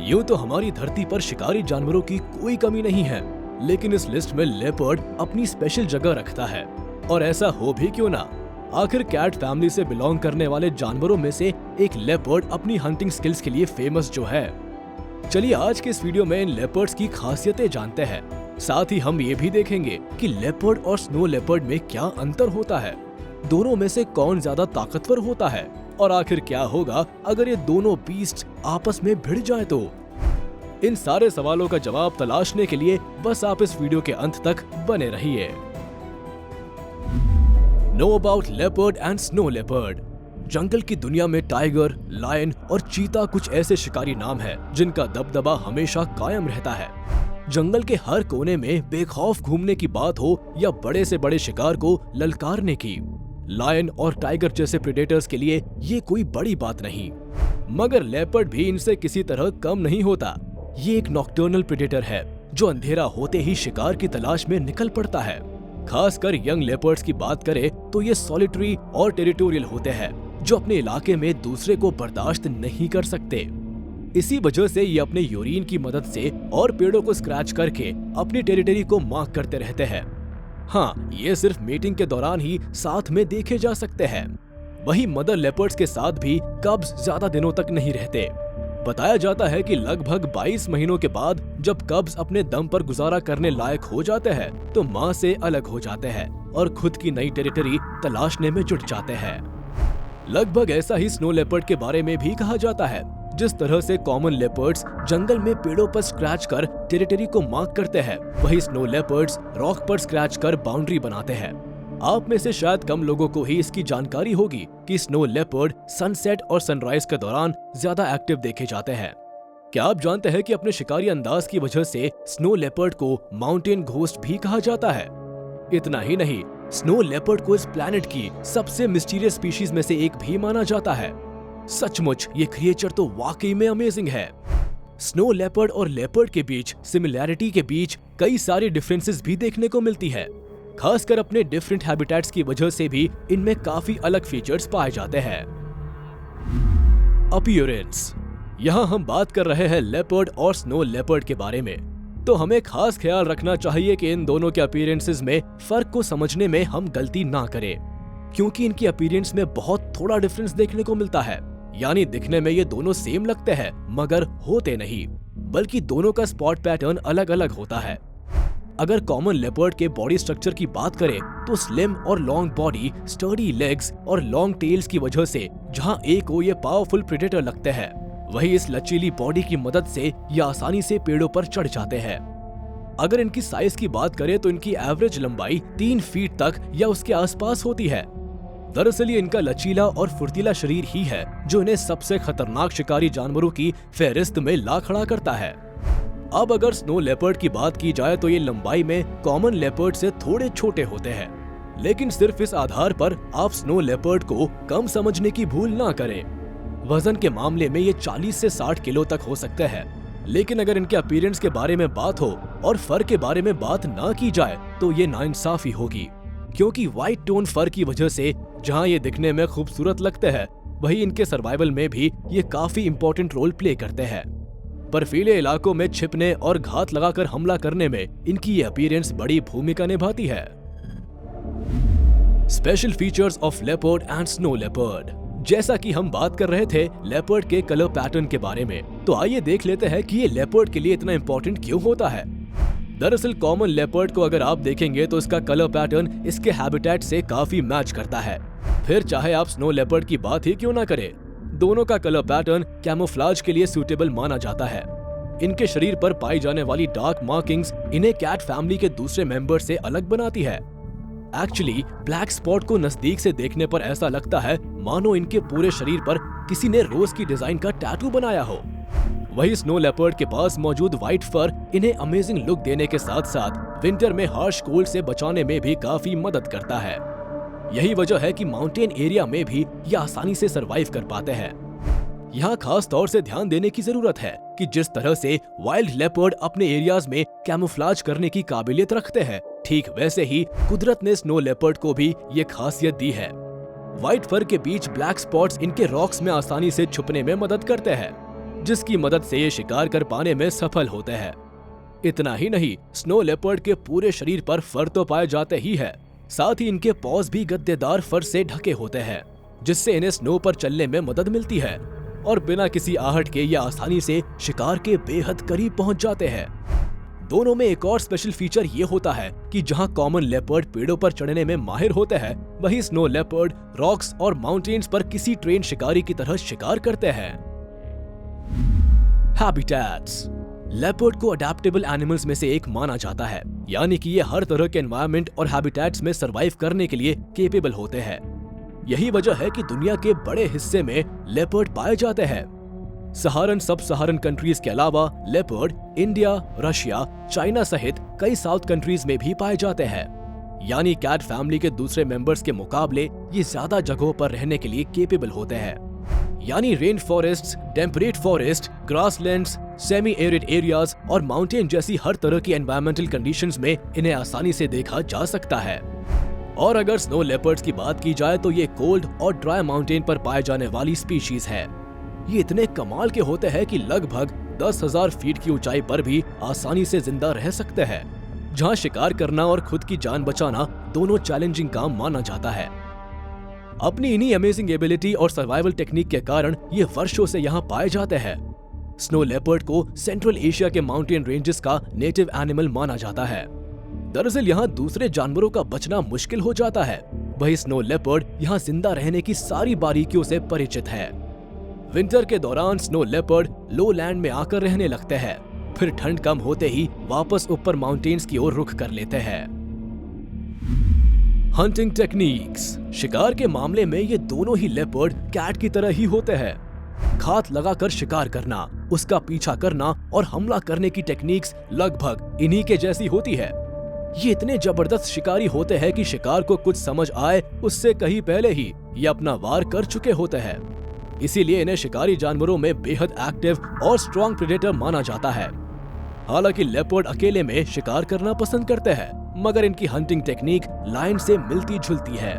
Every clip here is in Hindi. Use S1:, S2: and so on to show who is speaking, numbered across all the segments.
S1: यूं तो हमारी धरती पर शिकारी जानवरों की कोई कमी नहीं है, लेकिन इस लिस्ट में लेपर्ड अपनी स्पेशल जगह रखता है। और ऐसा हो भी क्यों ना, आखिर कैट फैमिली से बिलोंग करने वाले जानवरों में से एक लेपर्ड अपनी हंटिंग स्किल्स के लिए फेमस जो है। चलिए आज के इस वीडियो में इन लेपर्ड्स की खासियतें जानते हैं। साथ ही हम ये भी देखेंगे कि लेपर्ड और स्नो लेपर्ड में क्या अंतर होता है, दोनों में से कौन ज्यादा ताकतवर होता है, और आखिर क्या होगा अगर ये दोनों बीस्ट आपस में भिड़ जाए तो। इन सारे सवालों का जवाब तलाशने के लिए बस आप इस वीडियो के अंत तक बने रहिए। Know about leopard and snow leopard. जंगल की दुनिया में टाइगर, लायन और चीता कुछ ऐसे शिकारी नाम हैं जिनका दबदबा हमेशा कायम रहता है। जंगल के हर कोने में बेखौफ घूमने की बात हो या बड़े से बड़े शिकार को ललकारने की, लायन और टाइगर जैसे प्रेडेटर्स के लिए ये कोई बड़ी बात नहीं। मगर लेपर्ड भी इनसे किसी तरह कम नहीं होता। ये एक नॉकटर्नल प्रेडेटर है जो अंधेरा होते ही शिकार की तलाश में निकल पड़ता है। खासकर यंग लेपर्ड्स की बात करें तो ये सॉलिटरी और टेरिटोरियल होते हैं जो अपने इलाके में दूसरे को बर्दाश्त नहीं कर सकते। इसी वजह से ये अपने यूरिन की मदद से और पेड़ों को स्क्रैच करके अपनी टेरिटरी को मार्क करते रहते हैं। हाँ, ये सिर्फ मीटिंग के दौरान ही साथ में देखे जा सकते हैं। वहीं मदर लेपर्ड्स के साथ भी कब्स ज्यादा दिनों तक नहीं रहते। बताया जाता है कि लगभग 22 महीनों के बाद जब कब्स अपने दम पर गुजारा करने लायक हो जाते हैं तो माँ से अलग हो जाते हैं और खुद की नई टेरिटरी तलाशने में जुट जाते हैं। लगभग ऐसा ही स्नो लेपर्ड के बारे में भी कहा जाता है। जिस तरह से कॉमन लेपर्ड्स जंगल में पेड़ों पर स्क्रैच कर टेरिटरी को मार्क करते हैं, वही स्नो लेपर्ड्स रॉक पर स्क्रैच कर बाउंड्री बनाते हैं। आप में से शायद कम लोगों को ही इसकी जानकारी होगी कि स्नो लेपर्ड सनसेट और सनराइज के दौरान ज्यादा एक्टिव देखे जाते हैं। क्या आप जानते हैं कि अपने शिकारी अंदाज की वजह से स्नो लेपर्ड को माउंटेन घोस्ट भी कहा जाता है? इतना ही नहीं, स्नो लेपर्ड को इस प्लैनेट की सबसे मिस्टीरियस स्पीशीज में से एक भी माना जाता है। सचमुच ये क्रिएचर तो वाकई में अमेजिंग है। स्नो लेपर्ड और लेपर्ड के बीच सिमिलैरिटी के बीच कई सारी डिफरेंसेस भी देखने को मिलती है। खासकर अपने डिफरेंट हैबिटेट्स की वजह से भी इनमें काफी अलग फीचर्स पाए जाते हैं। अपीयरेंस। यहाँ हम बात कर रहे हैं लेपर्ड और स्नो लेपर्ड के बारे में, तो हमें खास ख्याल रखना चाहिए कि इन दोनों के अपीयरेंसेस में फर्क को समझने में हम गलती ना करें, क्योंकि इनकी अपीयरेंस में बहुत थोड़ा डिफरेंस देखने को मिलता है। यानी दिखने में ये दोनों सेम लगते हैं मगर होते नहीं, बल्कि दोनों का स्पॉट पैटर्न अलग अलग होता है। अगर कॉमन लेपर्ड के बॉडी स्ट्रक्चर की बात करें तो स्लिम और लॉन्ग बॉडी, स्टर्डी लेग्स और लॉन्ग टेल्स की वजह से जहां एक को ये पावरफुल प्रेडेटर लगते हैं, वही इस लचीली बॉडी की मदद से ये आसानी से पेड़ों पर चढ़ जाते हैं। अगर इनकी साइज की बात करें तो इनकी एवरेज लंबाई 3 फीट तक या उसके आसपास होती है। दरअसल ये इनका लचीला और फुर्तीला शरीर ही है जो इन्हें सबसे खतरनाक शिकारी जानवरों की फहरिस्त में ला खड़ा करता है। अब अगर स्नो लेपर्ड की बात की जाए तो ये लंबाई में कॉमन लेपर्ड से थोड़े छोटे होते हैं, लेकिन सिर्फ इस आधार पर आप स्नो लेपर्ड को कम समझने की भूल ना करें। वजन के मामले में ये 40 से 60 किलो तक हो सकते हैं, लेकिन अगर इनके अपीयरेंस के बारे में बात हो और फर के बारे में बात ना की जाए तो ये नाइंसाफी होगी, क्योंकि व्हाइट टोन फर की वजह से जहां ये दिखने में खूबसूरत लगते हैं, वही इनके सर्वाइवल में भी ये काफी इम्पोर्टेंट रोल प्ले करते हैं। बर्फीले इलाकों में छिपने और घात लगाकर हमला करने में इनकी ये अपीयरेंस बड़ी भूमिका निभाती है। Special features of leopard and snow leopard. जैसा कि हम बात कर रहे थे लेपर्ड के कलर पैटर्न के बारे में, तो आइए देख लेते हैं कि ये लेपर्ड के लिए इतना इम्पोर्टेंट क्यों होता है। दरअसल कॉमन लेपर्ड को अगर आप देखेंगे तो इसका कलर पैटर्न इसके हैबिटेट से काफी मैच करता है। फिर चाहे आप स्नो लेपर्ड की बात ही क्यों ना करें, दोनों का कलर पैटर्न कैमोफ्लेज के लिए सूटेबल माना जाता है। इनके शरीर पर पाई जाने वाली डार्क मार्किंग्स इन्हें कैट फैमिली के दूसरे मेंबर से अलग बनाती है। एक्चुअली ब्लैक स्पॉट को नजदीक से देखने पर ऐसा लगता है मानो इनके पूरे शरीर पर किसी ने रोज की डिजाइन का टैटू बनाया हो। वही स्नो लेपर्ड के पास मौजूद व्हाइट फर इन्हें अमेजिंग लुक देने के साथ साथ विंटर में हार्श कोल्ड से बचाने में भी काफी मदद करता है। यही वजह है कि माउंटेन एरिया में भी ये आसानी से सरवाइव कर पाते हैं। यहाँ खास तौर से ध्यान देने की जरूरत है कि जिस तरह से वाइल्ड लेपर्ड अपने एरियाज में कैमोफ्लेज करने की काबिलियत रखते हैं, ठीक वैसे ही कुदरत ने स्नो लेपर्ड को भी ये खासियत दी है। व्हाइट फर के बीच ब्लैक स्पॉट्स इनके रॉक्स में आसानी से छुपने में मदद करते हैं। जिसकी मदद से ये शिकार कर पाने में सफल होते हैं। इतना ही नहीं, स्नो लेपर्ड के पूरे शरीर पर फर तो पाए जाते ही है, साथ ही इनके पॉज भी गद्देदार फर से ढके होते हैं, जिससे इन्हें स्नो पर चलने में मदद मिलती है और बिना किसी आहट के ये आसानी से शिकार के बेहद करीब पहुंच जाते हैं। दोनों में एक और स्पेशल फीचर ये होता है कि जहां कॉमन लेपर्ड पेड़ों पर चढ़ने में माहिर होते हैं, वहीं स्नो लेपर्ड रॉक्स और माउंटेन्स पर किसी ट्रेन शिकारी की तरह शिकार करते हैं। हैबिटेट्स। लेपर्ड को अडेप्टेबल एनिमल्स में से एक माना जाता है, यानी कि ये हर तरह के एनवायरनमेंट और हैबिटेट्स में सरवाइव करने के लिए केपेबल होते हैं। यही वजह है कि दुनिया के बड़े हिस्से में लेपर्ड पाए जाते हैं। सहारन सब सहारन कंट्रीज के अलावा लेपर्ड इंडिया, रशिया, चाइना सहित कई साउथ कंट्रीज में भी पाए जाते हैं। यानी कैट फैमिली के दूसरे मेंबर्स के मुकाबले ये ज्यादा जगहों पर रहने के लिए केपेबल होते हैं। यानी rain forest, temperate forest, grasslands, semi arid areas और माउंटेन जैसी हर तरह की एनवायरमेंटल कंडीशंस में इन्हें आसानी से देखा जा सकता है। और अगर स्नो लेपर्ड्स की बात की जाए तो ये कोल्ड और ड्राई माउंटेन पर पाए जाने वाली स्पीशीज है। ये इतने कमाल के होते हैं कि लगभग 10,000 फीट की ऊंचाई पर भी आसानी से जिंदा रह सकते हैं, जहां शिकार करना और खुद की जान बचाना दोनों चैलेंजिंग काम माना जाता है। अपनी इन्हीं अमेजिंग एबिलिटी और सर्वाइवल टेक्निक के कारण ये वर्षों से यहाँ पाए जाते हैं। स्नो लेपर्ड को सेंट्रल एशिया के माउंटेन रेंजेस का नेटिव एनिमल माना जाता है। दरअसल यहाँ दूसरे जानवरों का बचना मुश्किल हो जाता है, वही स्नो लेपर्ड यहाँ जिंदा रहने की सारी बारीकियों से परिचित है। विंटर के दौरान स्नो लेपर्ड लो लैंड में आकर रहने लगते हैं, फिर ठंड कम होते ही वापस ऊपर माउंटेन्स की ओर रुख कर लेते हैं। Hunting techniques. शिकार के मामले में ये दोनों ही लेपर्ड कैट की तरह ही होते हैं। घात लगाकर शिकार करना, उसका पीछा करना और हमला करने की टेक्निक्स लगभग इन्हीं के जैसी होती है। ये इतने जबरदस्त शिकारी होते हैं कि शिकार को कुछ समझ आए उससे कहीं पहले ही ये अपना वार कर चुके होते हैं। इसीलिए इन्हें शिकारी जानवरों में बेहद एक्टिव और स्ट्रॉन्ग प्रेडेटर माना जाता है। हालांकि लेपर्ड अकेले में शिकार करना पसंद करते हैं, मगर इनकी हंटिंग टेक्निक लायन से मिलती जुलती है।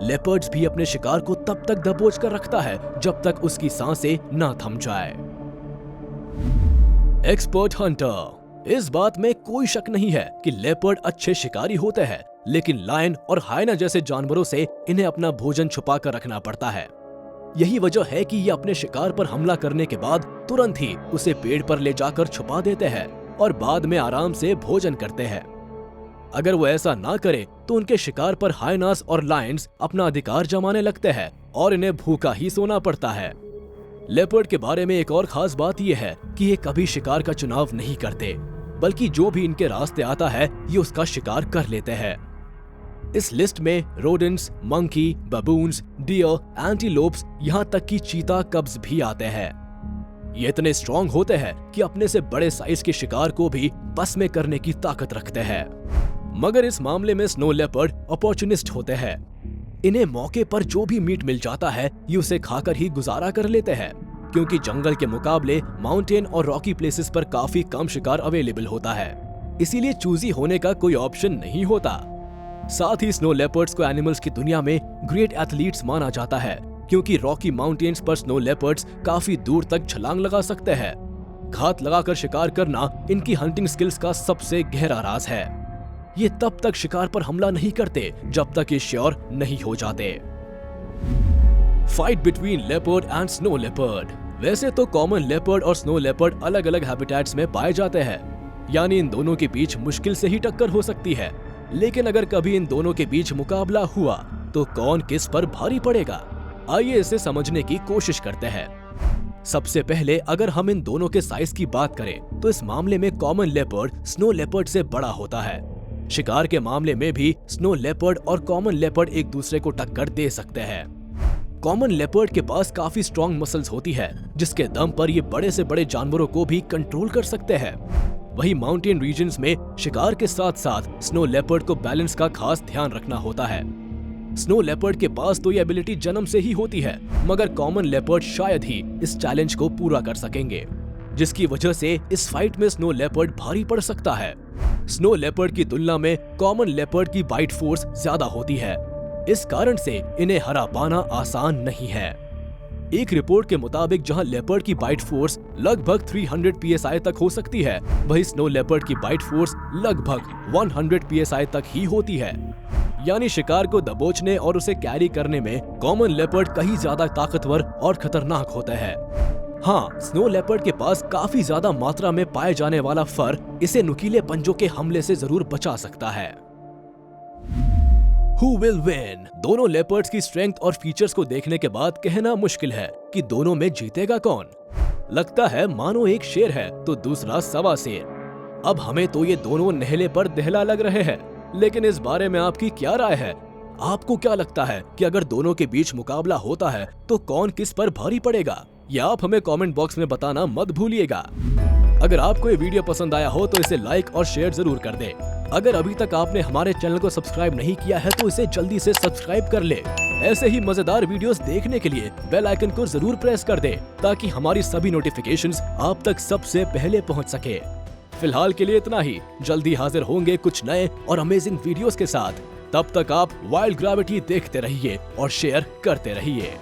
S1: लेपर्ड्स भी अपने शिकार को तब तक दबोच कर रखता है जब तक उसकी सांसें न थम जाए। Expert Hunter. इस बात में कोई शक नहीं है कि लेपर्ड अच्छे शिकारी होते हैं, लेकिन लायन और हाइना जैसे जानवरों से इन्हें अपना भोजन छुपा कर रखना पड़ता है। यही वजह है कि ये अपने शिकार पर हमला करने के बाद तुरंत ही उसे पेड़ पर ले जाकर छुपा देते हैं और बाद में आराम से भोजन करते हैं। अगर वो ऐसा ना करे तो उनके शिकार पर हाइनास और लायंस अपना अधिकार जमाने लगते हैं और इन्हें भूखा ही सोना पड़ता है। लेपर्ड के बारे में एक और खास बात यह है कि ये कभी शिकार का चुनाव नहीं करते, बल्कि जो भी इनके रास्ते आता है ये उसका शिकार कर लेते हैं। इस लिस्ट में rodents, monkey, baboons, deer, antelopes, यहाँ तक कि चीता, कब्ज भी आते हैं। ये इतने स्ट्रॉन्ग होते हैं कि अपने से बड़े साइज के शिकार को भी बस में करने की ताकत रखते हैं। मगर इस मामले में स्नो लेपर्ड अपॉर्चुनिस्ट होते हैं। इन्हें मौके पर जो भी मीट मिल जाता है ये उसे खाकर ही गुजारा कर लेते हैं, क्योंकि जंगल के मुकाबले माउंटेन और रॉकी प्लेसेस पर काफी कम शिकार अवेलेबल होता है, इसीलिए चूजी होने का कोई ऑप्शन नहीं होता। साथ ही स्नो लेपर्ड्स को एनिमल्स की दुनिया में ग्रेट एथलीट्स माना जाता है, क्योंकि रॉकी माउंटेन्स पर स्नो लेपर्ड्स काफी दूर तक छलांग लगा सकते हैं। घात लगाकर शिकार करना इनकी हंटिंग स्किल्स का सबसे गहरा राज है। ये तब तक शिकार पर हमला नहीं करते जब तक ये श्योर नहीं हो जाते। Fight between leopard and snow leopard. वैसे तो कॉमन लेपर्ड और स्नो लेपर्ड अलग अलग हैबिटेट्स में पाए जाते हैं, यानी इन दोनों के बीच मुश्किल से ही टक्कर हो सकती है। लेकिन अगर कभी इन दोनों के बीच मुकाबला हुआ तो कौन किस पर भारी पड़ेगा, आइए इसे समझने की कोशिश करते हैं। सबसे पहले अगर हम इन दोनों के साइज की बात करें तो इस मामले में कॉमन लेपर्ड स्नो लेपर्ड से बड़ा होता है। शिकार के मामले में भी स्नो लेपर्ड और कॉमन लेपर्ड एक दूसरे को टक्कर दे सकते हैं। कॉमन लेपर्ड के पास काफी स्ट्रॉन्ग मसल्स होती है, जिसके दम पर ये बड़े से बड़े जानवरों को भी कंट्रोल कर सकते हैं। वही माउंटेन रीजन्स में शिकार के साथ साथ स्नो लेपर्ड को बैलेंस का खास ध्यान रखना होता है। स्नो लेपर्ड के पास तो ये एबिलिटी जन्म से ही होती है, मगर कॉमन लेपर्ड शायद ही इस चैलेंज को पूरा कर सकेंगे, जिसकी वजह से इस फाइट में स्नो लेपर्ड भारी पड़ सकता है। स्नो लेपर्ड की तुलना में कॉमन लेपर्ड की बाइट फोर्स ज्यादा होती है, इस कारण से इन्हें हरा पाना आसान नहीं है। एक रिपोर्ट के मुताबिक जहां लेपर्ड की बाइट फोर्स लगभग 300 psi तक हो सकती है, वहीं स्नो लेपर्ड की बाइट फोर्स लगभग 100 psi तक ही होती है। यानी शिकार को दबोचने और उसे कैरी करने में कॉमन लेपर्ड कहीं ज्यादा ताकतवर और खतरनाक होता है। हाँ, स्नो लेपर्ड के पास काफी ज्यादा मात्रा में पाए जाने वाला फर इसे नुकीले पंजों के हमले से जरूर बचा सकता है। Who will win? दोनों लेपर्ड्स की स्ट्रेंथ और फीचर्स को देखने के बाद कहना मुश्किल है कि दोनों में जीतेगा कौन। लगता है मानो एक शेर है तो दूसरा सवा शेर। अब हमें तो ये दोनों नहले पर दहला लग रहे हैं, लेकिन इस बारे में आपकी क्या राय है? आपको क्या लगता है कि अगर दोनों के बीच मुकाबला होता है तो कौन किस पर भारी पड़ेगा? या आप हमें कमेंट बॉक्स में बताना मत भूलिएगा। अगर आपको ये वीडियो पसंद आया हो तो इसे लाइक और शेयर जरूर कर दें। अगर अभी तक आपने हमारे चैनल को सब्सक्राइब नहीं किया है तो इसे जल्दी से सब्सक्राइब कर ले। ऐसे ही मजेदार वीडियोस देखने के लिए बेल आइकन को जरूर प्रेस कर दें ताकि हमारी सभी नोटिफिकेशंस आप तक सबसे पहले पहुंच सके। फिलहाल के लिए इतना ही। जल्दी हाजिर होंगे कुछ नए और अमेजिंग वीडियोस के साथ। तब तक आप वाइल्ड ग्रेविटी देखते रहिए और शेयर करते रहिए।